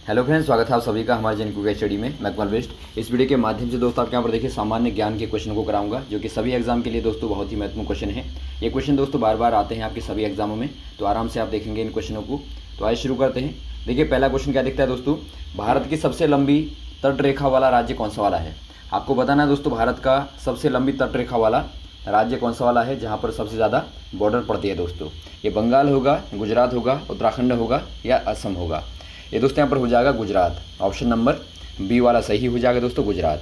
Hello friends, स्वागत है आप सभी का हमारे जन क्विक स्टडी में। मैं कमल बेस्ट। इस वीडियो के माध्यम से दोस्तों आपके यहाँ पर देखिए सामान्य ज्ञान के क्वेश्चन को कराऊंगा, जो कि सभी एग्जाम के लिए दोस्तों बहुत ही महत्वपूर्ण क्वेश्चन है। ये क्वेश्चन दोस्तों बार बार आते हैं आपके सभी एग्जामों में, तो आराम से आप देखेंगे इन क्वेश्चनों को। तो आइए शुरू करते हैं। देखिए पहला क्वेश्चन क्या दिखता है दोस्तों, भारत की सबसे लंबी तट रेखा वाला राज्य कौन सा वाला है। आपको बताना है दोस्तों भारत का सबसे लंबी तट रेखा वाला राज्य कौन सा वाला है, जहाँ पर सबसे ज़्यादा बॉर्डर पड़ती है दोस्तों। ये बंगाल होगा, गुजरात होगा, उत्तराखंड होगा या असम होगा। ये दोस्तों यहाँ पर हो जाएगा गुजरात। ऑप्शन नंबर बी वाला सही हो जाएगा दोस्तों, गुजरात।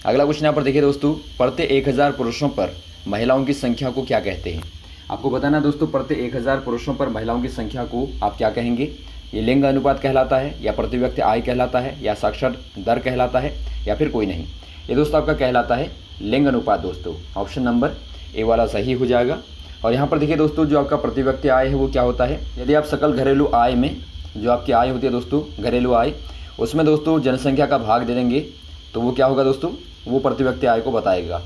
अगला क्वेश्चन यहाँ पर देखिए दोस्तों, प्रति 1000 पुरुषों पर महिलाओं की संख्या को क्या कहते हैं। आपको बताना है दोस्तों प्रति 1000 पुरुषों पर महिलाओं की संख्या को आप क्या कहेंगे। ये लिंग अनुपात कहलाता है, या प्रति व्यक्ति आय कहलाता है, या साक्षर दर कहलाता है, या फिर कोई नहीं। ये दोस्तों आपका कहलाता है लिंग अनुपात दोस्तों। ऑप्शन नंबर ए वाला सही हो जाएगा। और यहाँ पर देखिए दोस्तों जो आपका प्रति व्यक्ति आय है वो क्या होता है, यदि आप सकल घरेलू आय में जो आपकी आय होती है दोस्तों, घरेलू आय, उसमें दोस्तों जनसंख्या का भाग दे देंगे तो वो क्या होगा दोस्तों, वो प्रति व्यक्ति आय को बताएगा।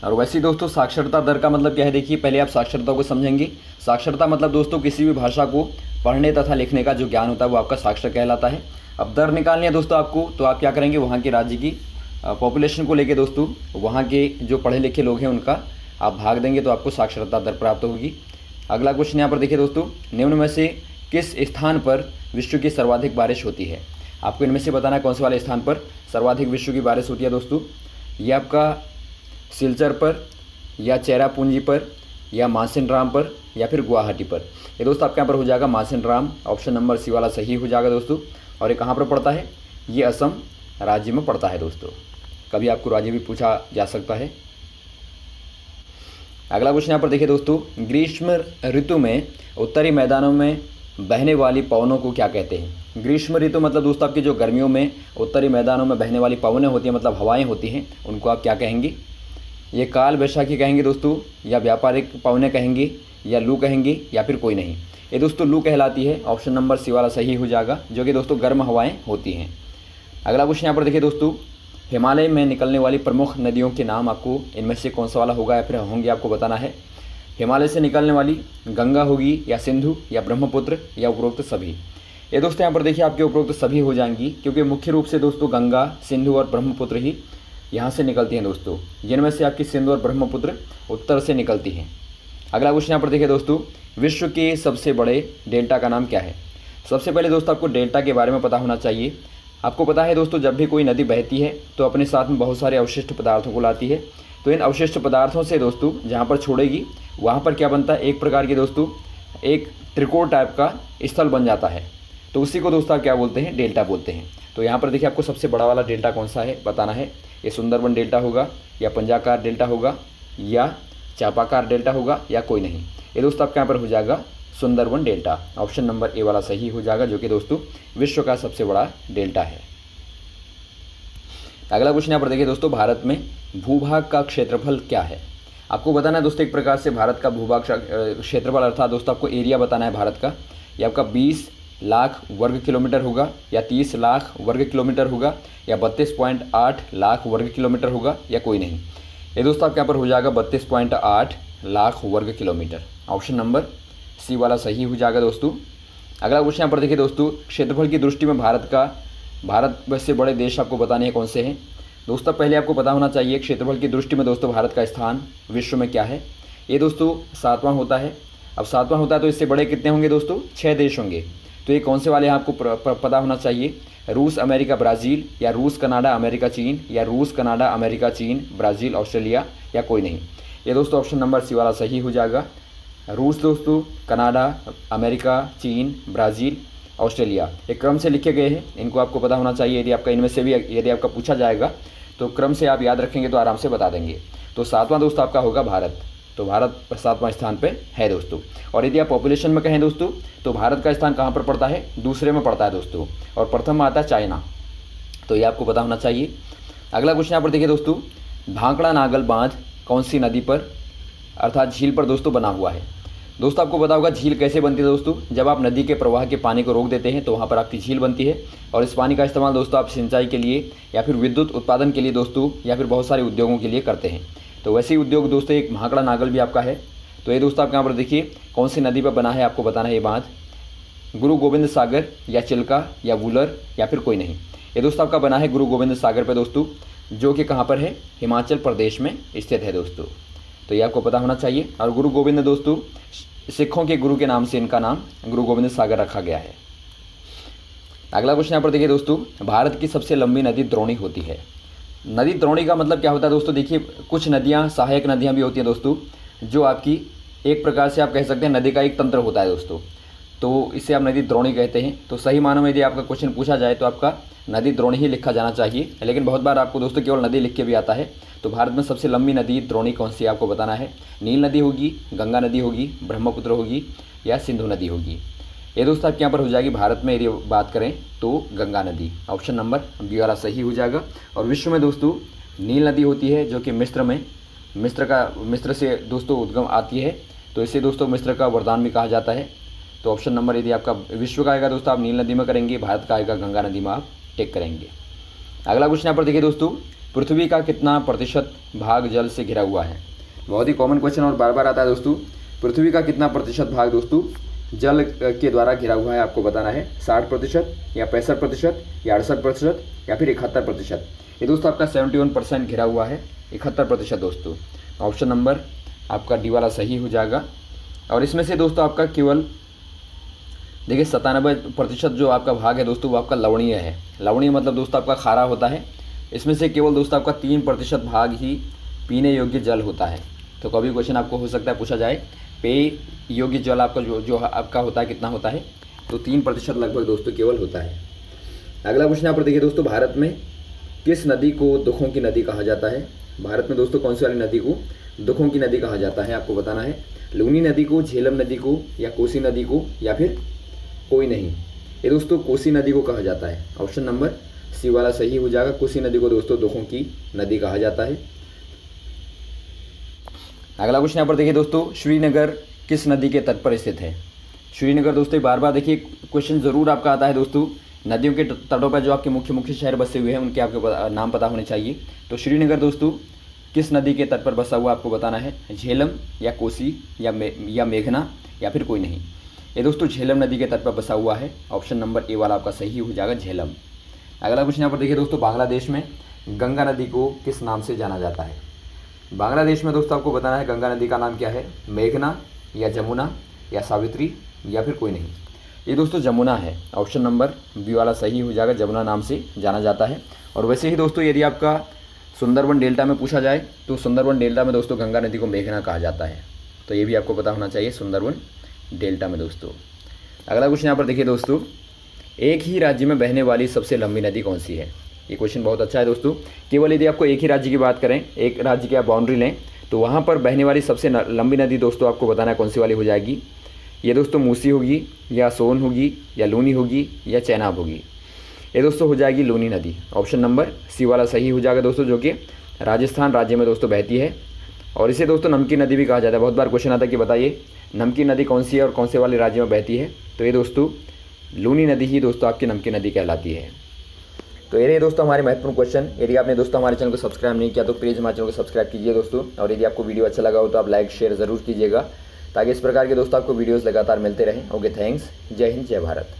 और वैसे दोस्तों साक्षरता दर का मतलब क्या है, देखिए पहले आप साक्षरता को समझेंगे। साक्षरता मतलब दोस्तों किसी भी भाषा को पढ़ने तथा लिखने का जो ज्ञान होता है वो आपका साक्षर कहलाता है। अब दर निकालनी है दोस्तों आपको, तो आप क्या करेंगे, वहाँ के राज्य की पॉपुलेशन को लेके दोस्तों वहाँ के जो पढ़े लिखे लोग हैं उनका आप भाग देंगे तो आपको साक्षरता दर प्राप्त होगी। अगला क्वेश्चन यहाँ पर देखिए दोस्तों, निम्न में से किस स्थान पर विश्व की सर्वाधिक बारिश होती है। आपको इनमें से बताना है कौन से वाले स्थान पर सर्वाधिक विश्व की बारिश होती है दोस्तों। ये आपका सिलचर पर, या चेरापूंजी पर, या मासिनराम पर, या फिर गुवाहाटी पर। ये दोस्तों आपके यहाँ पर हो जाएगा मासिनराम। ऑप्शन नंबर सी वाला सही हो जाएगा दोस्तों। और ये कहाँ पर पड़ता है, ये असम राज्य में पड़ता है दोस्तों। कभी आपको राज्य भी पूछा जा सकता है। अगला क्वेश्चन यहाँ पर देखिए दोस्तों, ग्रीष्म ऋतु में उत्तरी मैदानों में बहने वाली पवनों को क्या कहते हैं। ग्रीष्म ऋतु मतलब दोस्तों आपकी जो गर्मियों में उत्तरी मैदानों में बहने वाली पवनें होती हैं, मतलब हवाएं होती हैं, उनको आप क्या कहेंगे। ये काल बैशाखी कहेंगे दोस्तों, या व्यापारिक पवनें कहेंगे, या लू कहेंगे, या फिर कोई नहीं। ये दोस्तों लू कहलाती है। ऑप्शन नंबर सी वाला सही हो जाएगा, जो कि दोस्तों गर्म हवाएँ होती हैं। अगला क्वेश्चन यहाँ पर देखिए दोस्तों, हिमालय में निकलने वाली प्रमुख नदियों के नाम आपको इनमें से कौन सा वाला होगा या फिर होंगे आपको बताना है। हिमालय से निकलने वाली गंगा होगी, या सिंधु, या ब्रह्मपुत्र, या उपरोक्त सभी। ये दोस्तों यहाँ पर देखिए आपके उपरोक्त सभी हो जाएंगी, क्योंकि मुख्य रूप से दोस्तों गंगा, सिंधु और ब्रह्मपुत्र ही यहाँ से निकलती हैं दोस्तों, जिनमें से आपकी सिंधु और ब्रह्मपुत्र उत्तर से निकलती हैं। अगला क्वेश्चन यहाँ पर देखिए दोस्तों, विश्व के सबसे बड़े डेल्टा का नाम क्या है। सबसे पहले दोस्तों आपको डेल्टा के बारे में पता होना चाहिए। आपको पता है दोस्तों जब भी कोई नदी बहती है तो अपने साथ में बहुत सारे अवशिष्ट पदार्थों को लाती है। तो इन अवशिष्ट पदार्थों से दोस्तों जहाँ पर छोड़ेगी वहाँ पर क्या बनता है, एक प्रकार की दोस्तों एक त्रिकोण टाइप का स्थल बन जाता है। तो उसी को दोस्तों आप क्या बोलते हैं, डेल्टा बोलते हैं। तो यहाँ पर देखिए आपको सबसे बड़ा वाला डेल्टा कौन सा है बताना है। ये सुंदरबन डेल्टा होगा, या पंजाकार डेल्टा होगा, या चापाकार डेल्टा होगा, या कोई नहीं। ये दोस्तों आपके यहाँ पर हो जाएगा Sundarban delta. Option number A वाला सही हो जाएगा, जो कि दोस्तों विश्व का सबसे बड़ा डेल्टा है। अगला क्वेश्चन यहाँ पर देखिए दोस्तों, भारत में भूभाग का क्षेत्रफल क्या है। आपको बताना है दोस्तों एक प्रकार से भारत का भूभाग क्षेत्रफल अर्थात दोस्तों आपको एरिया बताना है भारत का। ये आपका 20 लाख वर्ग किलोमीटर होगा, या 30 लाख वर्ग किलोमीटर होगा, या 32.8 लाख वर्ग किलोमीटर होगा, या कोई नहीं। ये दोस्तों आपके यहाँ पर हो जाएगा 32.8 लाख वर्ग किलोमीटर। ऑप्शन नंबर सी वाला सही हो जाएगा दोस्तों। अगला क्वेश्चन यहाँ पर देखिए दोस्तों, क्षेत्रफल की दृष्टि में भारत से बड़े देश आपको बताने हैं कौन से हैं। दोस्तों पहले आपको पता होना चाहिए क्षेत्रफल की दृष्टि में दोस्तों भारत का स्थान विश्व में क्या है। ये दोस्तों 7वां होता है। अब 7वां होता है तो इससे बड़े कितने होंगे दोस्तों, 6 देश होंगे। तो ये कौन से वाले हैं आपको पता होना चाहिए, रूस, अमेरिका, ब्राज़ील, या रूस, कनाडा, अमेरिका, चीन, या रूस, कनाडा, अमेरिका, चीन, ब्राज़ील, ऑस्ट्रेलिया, या कोई नहीं। ये दोस्तों ऑप्शन नंबर सी वाला सही हो जाएगा। रूस दोस्तों, कनाडा, अमेरिका, चीन, ब्राज़ील, ऑस्ट्रेलिया, एक क्रम से लिखे गए हैं। इनको आपको पता होना चाहिए। यदि आपका इनमें से भी यदि आपका पूछा जाएगा तो क्रम से आप याद रखेंगे तो आराम से बता देंगे। तो 7वां दोस्तों आपका होगा भारत। तो भारत 7वां स्थान पे है दोस्तों। और यदि आप पॉपुलेशन में कहें दोस्तों तो भारत का स्थान कहाँ पर पड़ता है, दूसरे में पड़ता है दोस्तों। और प्रथम में आता है चाइना। तो ये आपको पता होना चाहिए। अगला क्वेश्चन यहाँ पर देखिए दोस्तों, भांकड़ा नागल बांध कौन सी नदी पर अर्थात झील पर दोस्तों बना हुआ है। दोस्तों आपको पता होगा झील कैसे बनती है दोस्तों, जब आप नदी के प्रवाह के पानी को रोक देते हैं तो वहाँ पर आपकी झील बनती है। और इस पानी का इस्तेमाल दोस्तों आप सिंचाई के लिए, या फिर विद्युत उत्पादन के लिए दोस्तों, या फिर बहुत सारे उद्योगों के लिए करते हैं। तो वैसे ही उद्योग दोस्तों एक भांकड़ा नागल भी आपका है। तो ये दोस्तों आप यहाँ पर देखिए कौन सी नदी पर बना है, आपको बताना है ये बांध। गुरु गोविंद सागर या चिल्का या वुलर या फिर कोई नहीं। ये दोस्तों आपका बना है गुरु गोविंद सागर पे दोस्तों, जो कि कहाँ पर है, हिमाचल प्रदेश में स्थित है दोस्तों। तो ये आपको पता होना चाहिए। और गुरु गोविंद दोस्तों सिखों के गुरु के नाम से इनका नाम गुरु गोविंद सागर रखा गया है। अगला क्वेश्चन यहाँ पर देखिए दोस्तों, भारत की सबसे लंबी नदी द्रोणी होती है। नदी द्रोणी का मतलब क्या होता है दोस्तों, देखिए कुछ नदियाँ सहायक नदियाँ भी होती हैं दोस्तों, जो आपकी एक प्रकार से आप कह सकते हैं नदी का एक तंत्र होता है दोस्तों, तो इसे आप नदी द्रोणी कहते हैं। तो सही मानों में यदि आपका क्वेश्चन पूछा जाए तो आपका नदी द्रोणी ही लिखा जाना चाहिए, लेकिन बहुत बार आपको दोस्तों केवल नदी लिख के भी आता है। तो भारत में सबसे लंबी नदी द्रोणी कौन सी आपको बताना है। नील नदी होगी, गंगा नदी होगी, ब्रह्मपुत्र होगी या सिंधु नदी होगी। ये दोस्तों आपके यहाँ पर हो जाएगी भारत में यदि बात करें तो गंगा नदी, ऑप्शन नंबर बी वाला सही हो जाएगा। और विश्व में दोस्तों नील नदी होती है, जो कि मिस्र से दोस्तों उद्गम आती है, तो इसे दोस्तों मिस्र का वरदान भी कहा जाता है। तो ऑप्शन नंबर यदि आपका विश्व का आएगा दोस्तों आप नील नदी में करेंगे, भारत का आएगा गंगा नदी में आप टिक करेंगे। अगला क्वेश्चन यहाँ पर देखिए दोस्तों, पृथ्वी का कितना प्रतिशत भाग जल से घिरा हुआ है। बहुत ही कॉमन क्वेश्चन और बार बार आता है दोस्तों। पृथ्वी का कितना प्रतिशत भाग दोस्तों जल के द्वारा घिरा हुआ है, आपको बताना है। 60% या 65% या 68% या फिर 71%। ये दोस्तों आपका 71% घिरा हुआ है, 71% दोस्तों। ऑप्शन नंबर आपका डी वाला सही हो जाएगा। और इसमें से दोस्तों आपका केवल देखिए 97% जो आपका भाग है दोस्तों वो आपका लवणीय है। लवणीय मतलब दोस्तों आपका खारा होता है। इसमें से केवल दोस्तों आपका 3% भाग ही पीने योग्य जल होता है। तो कभी क्वेश्चन आपको हो सकता है पूछा जाए, पेय योग्य जल आपका जो आपका होता है कितना होता है, तो 3% लगभग दोस्तों केवल होता है। अगला क्वेश्चन यहाँ पर देखिए दोस्तों, भारत में किस नदी को दुखों की नदी कहा जाता है। भारत में दोस्तों कौन सी वाली नदी को दुखों की नदी कहा जाता है, आपको बताना है। लूनी नदी को, झेलम नदी को या कोसी नदी को या फिर कोई नहीं। ये दोस्तों कोसी नदी को कहा जाता है, ऑप्शन नंबर सी वाला सही हो जाएगा। कोसी नदी को दोस्तों दुखों की नदी कहा जाता है। अगला क्वेश्चन यहाँ पर देखिए दोस्तों, श्रीनगर किस नदी के तट पर स्थित है। श्रीनगर दोस्तों बार बार देखिए क्वेश्चन जरूर आपका आता है दोस्तों, नदियों के तटों पर जो आपके मुख्य शहर बसे हुए हैं उनके आपके नाम पता होने चाहिए। तो श्रीनगर दोस्तों किस नदी के तट पर बसा हुआ आपको बताना है। झेलम या कोसी या मेघना या फिर कोई नहीं। ये दोस्तों झेलम नदी के तट पर बसा हुआ है, ऑप्शन नंबर ए वाला आपका सही हो जाएगा, झेलम। अगला क्वेश्चन यहाँ पर देखिए दोस्तों, बांग्लादेश में गंगा नदी को किस नाम से जाना जाता है। बांग्लादेश में दोस्तों आपको बताना है गंगा नदी का नाम क्या है, मेघना या जमुना या सावित्री या फिर कोई नहीं। ये दोस्तों जमुना है, ऑप्शन नंबर बी वाला सही हो जाएगा, जमुना नाम से जाना जाता है। और वैसे ही दोस्तों यदि आपका सुंदरबन डेल्टा में पूछा जाए तो सुंदरबन डेल्टा में दोस्तों गंगा नदी को मेघना कहा जाता है, तो ये भी आपको पता होना चाहिए, सुंदरबन डेल्टा में दोस्तों। अगला क्वेश्चन यहाँ पर देखिए दोस्तों, एक ही राज्य में बहने वाली सबसे लंबी नदी कौन सी है। ये क्वेश्चन बहुत अच्छा है दोस्तों। केवल यदि आपको एक ही राज्य की बात करें, एक राज्य की आप बाउंड्री लें, तो वहाँ पर बहने वाली सबसे लंबी नदी दोस्तों आपको बताना है कौन सी वाली हो जाएगी। ये दोस्तों मूसी होगी या सोन होगी या लूनी होगी या चेनाब होगी। ये दोस्तों हो जाएगी लूनी नदी, ऑप्शन नंबर सी वाला सही हो जाएगा दोस्तों, जो कि राजस्थान राज्य में दोस्तों बहती है। और इसे दोस्तों नमकीन नदी भी कहा जाता है। बहुत बार क्वेश्चन आता है कि बताइए नमकीन नदी कौन सी है और कौन से वाले राज्य में बहती है, तो ये दोस्तों लूनी नदी ही दोस्तों आपकी नमकीन नदी कहलाती है। तो ये रहे दोस्तों हमारे महत्वपूर्ण क्वेश्चन। यदि आपने दोस्तों हमारे चैनल को सब्सक्राइब नहीं किया तो प्लीज़ हमारे चैनल को सब्सक्राइब कीजिए दोस्तों। और यदि आपको वीडियो अच्छा लगा हो तो आप लाइक शेयर ज़रूर कीजिएगा, ताकि इस प्रकार के दोस्तों आपको वीडियोज़ लगातार मिलते रहें। Okay, thanks. जय हिंद, जय भारत।